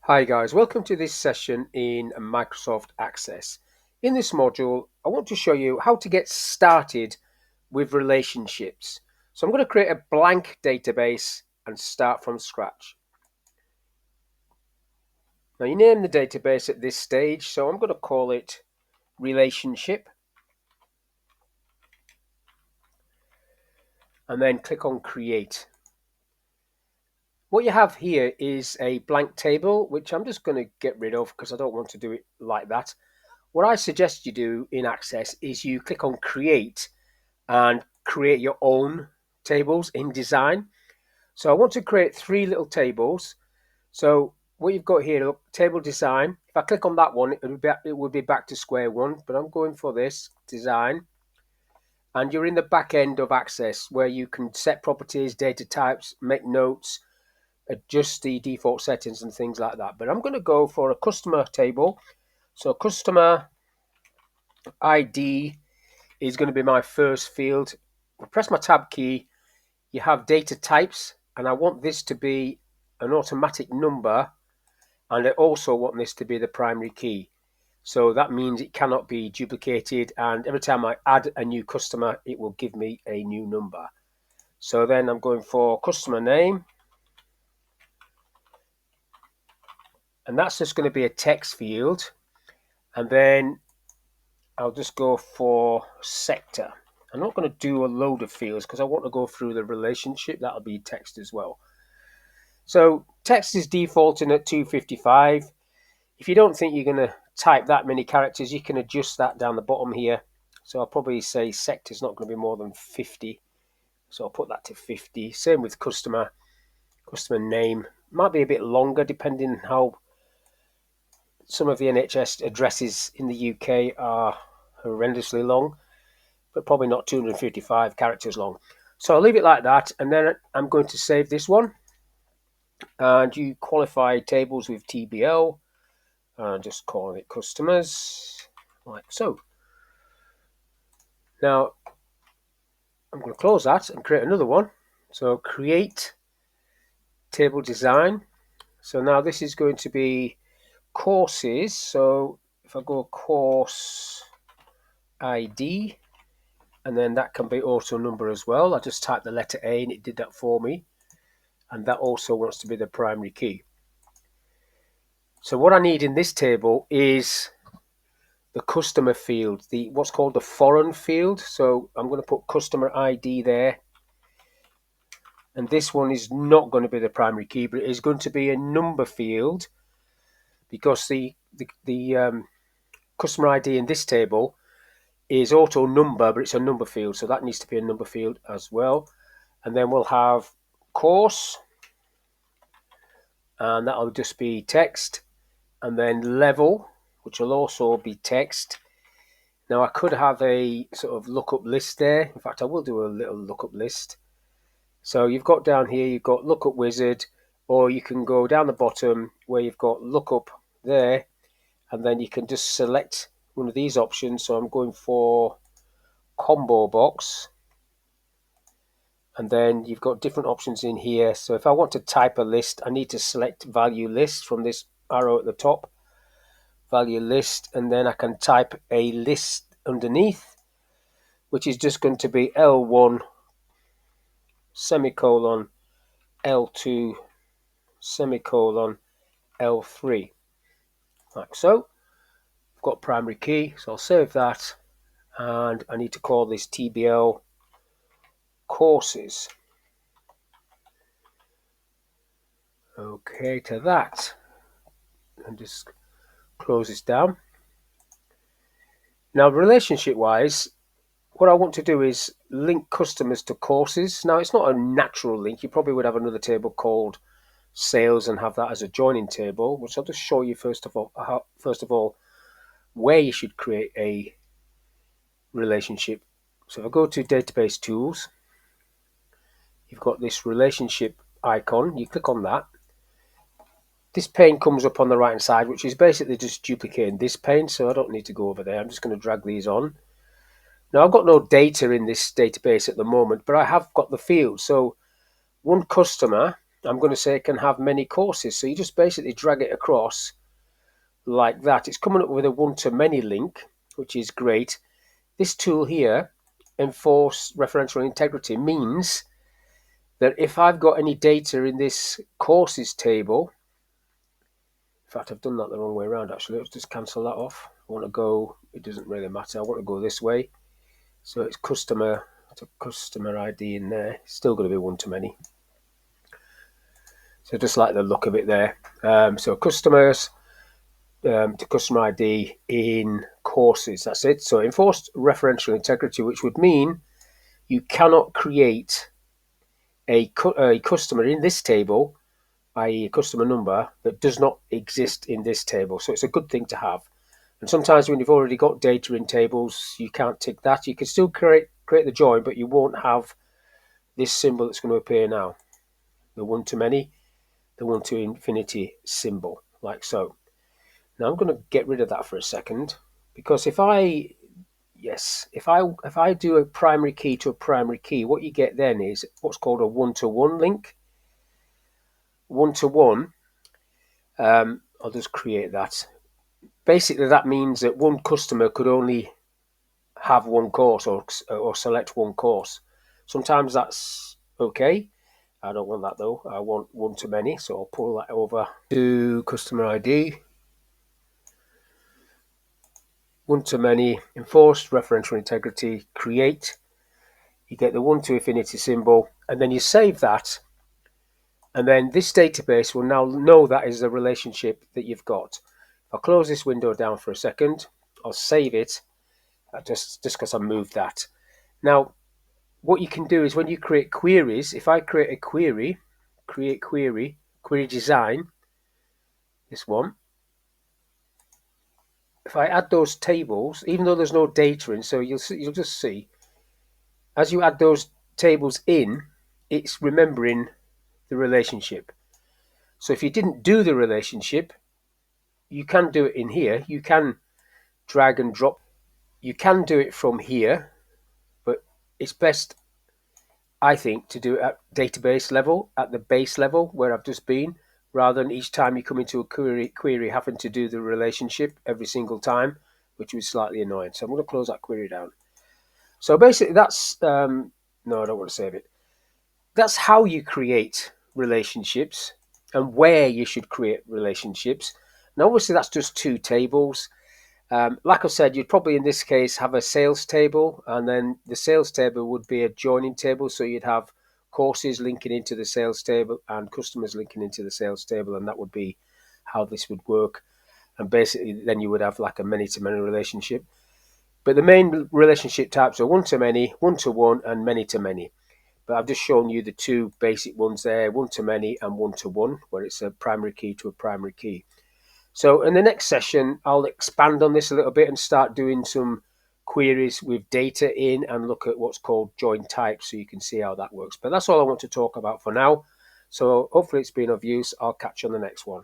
Hi guys, welcome to this session in Microsoft Access. In this module, I want to show you how to get started with relationships. So I'm going to create a blank database and start from scratch. Now you name the database at this stage, so I'm going to call it relationship and then click on create. What you have here is a blank table, which I'm just going to get rid of because I don't want to do it like that. What I suggest you do in Access is you click on create and create your own tables in design. So I want to create three little tables. So what you've got here, look, table design. If I click on that one, it would be back to square one, but I'm going for this design. And you're in the back end of Access where you can set properties, data types, make notes, adjust the default settings and things like that. But I'm going to go for a customer table. So customer ID is going to be my first field. I press my tab key. You have data types, and I want this to be an automatic number, and I also want this to be the primary key. So that means it cannot be duplicated, and every time I add a new customer, it will give me a new number. So then I'm going for customer name, and that's just going to be a text field. And then I'll just go for sector. I'm not going to do a load of fields because I want to go through the relationship. That'll be text as well. So text is defaulting at 255. If you don't think you're going to type that many characters, you can adjust that down the bottom here. So I'll probably say sector is not going to be more than 50. So I'll put that to 50. Same with customer name. Might be a bit longer depending how some of the NHS addresses in the UK are horrendously long, but probably not 255 characters long. So I'll leave it like that, and then I'm going to save this one. And you qualify tables with TBL, and just call it customers, like so. Now I'm going to close that and create another one. So create table design. So now this is going to be courses. So if I go course ID, and then that can be auto number as well. I just typed the letter A and it did that for me. And that also wants to be the primary key. So what I need in this table is the customer field, the what's called the foreign field. So I'm going to put customer ID there. And this one is not going to be the primary key, but it is going to be a number field because the customer ID in this table is auto number, but it's a number field. So that needs to be a number field as well. And then we'll have course, and that'll just be text, and then level, which will also be text. Now I could have a sort of lookup list there. In fact, I will do a little lookup list. So you've got down here, you've got lookup wizard, or you can go down the bottom where you've got lookup there, and then you can just select one of these options. So I'm going for combo box, and then you've got different options in here. So if I want to type a list, I need to select value list from this arrow at the top, value list, and then I can type a list underneath, which is just going to be L1 semicolon L2 semicolon L3, like so. I've got primary key, so I'll save that, and I need to call this TBL courses. Okay, to that, and just close this down. Now, relationship wise, what I want to do is link customers to courses. Now, it's not a natural link. You probably would have another table called sales and have that as a joining table, which I'll just show you first of all where you should create a relationship. So if I go to database tools, you've got this relationship icon. You click on that. This pane comes up on the right hand side, which is basically just duplicating this pane, so I don't need to go over there. I'm just going to drag these on. Now I've got no data in this database at the moment, but I have got the field. So one customer, I'm going to say can have many courses. So you just basically drag it across like that. It's coming up with a one-to-many link, which is great. This tool here, enforce referential integrity, means that if I've got any data in this courses table, in fact, I've done that the wrong way around, actually. Let's just cancel that off. I want to go, it doesn't really matter. I want to go this way. So it's customer ID in there. It's still going to be one-to-many. So just like the look of it there. So customers to customer ID in courses. That's it. So enforced referential integrity, which would mean you cannot create a customer in this table, i.e. a customer number, that does not exist in this table. So it's a good thing to have. And sometimes when you've already got data in tables, you can't tick that. You can still create the join, but you won't have this symbol that's going to appear now. The one-to-many, the one-to-infinity symbol, like so. Now I'm going to get rid of that for a second, because if I do a primary key to a primary key, what you get then is what's called a one-to-one link. One-to-one, I'll just create that. Basically, that means that one customer could only have one course or select one course. Sometimes that's okay. I don't want that though. I want one-to-many, so I'll pull that over to customer ID. One-to-many, enforced referential integrity, create. You get the one-to-infinity symbol, and then you save that. And then this database will now know that is the relationship that you've got. I'll close this window down for a second. I'll save it, just because I moved that. Now, what you can do is when you create queries, if I create a query, create query, query design, this one, if I add those tables, even though there's no data in, so you'll just see, as you add those tables in, it's remembering the relationship. So if you didn't do the relationship, you can do it in here. You can drag and drop. You can do it from here, but it's best, I think, to do it at database level, at the base level where I've just been, rather than each time you come into a query having to do the relationship every single time, which was slightly annoying. So I'm going to close that query down. So basically that's, no, I don't want to save it. That's how you create relationships and where you should create relationships. Now, obviously, that's just two tables. Like I said, you'd probably in this case have a sales table, and then the sales table would be a joining table. So you'd have courses linking into the sales table and customers linking into the sales table, and that would be how this would work. And basically, then you would have like a many-to-many relationship. But the main relationship types are one-to-many, one-to-one, and many-to-many. But I've just shown you the two basic ones there, one-to-many and one-to-one, where it's a primary key to a primary key. So in the next session, I'll expand on this a little bit and start doing some queries with data in and look at what's called join types so you can see how that works. But that's all I want to talk about for now. So hopefully it's been of use. I'll catch you on the next one.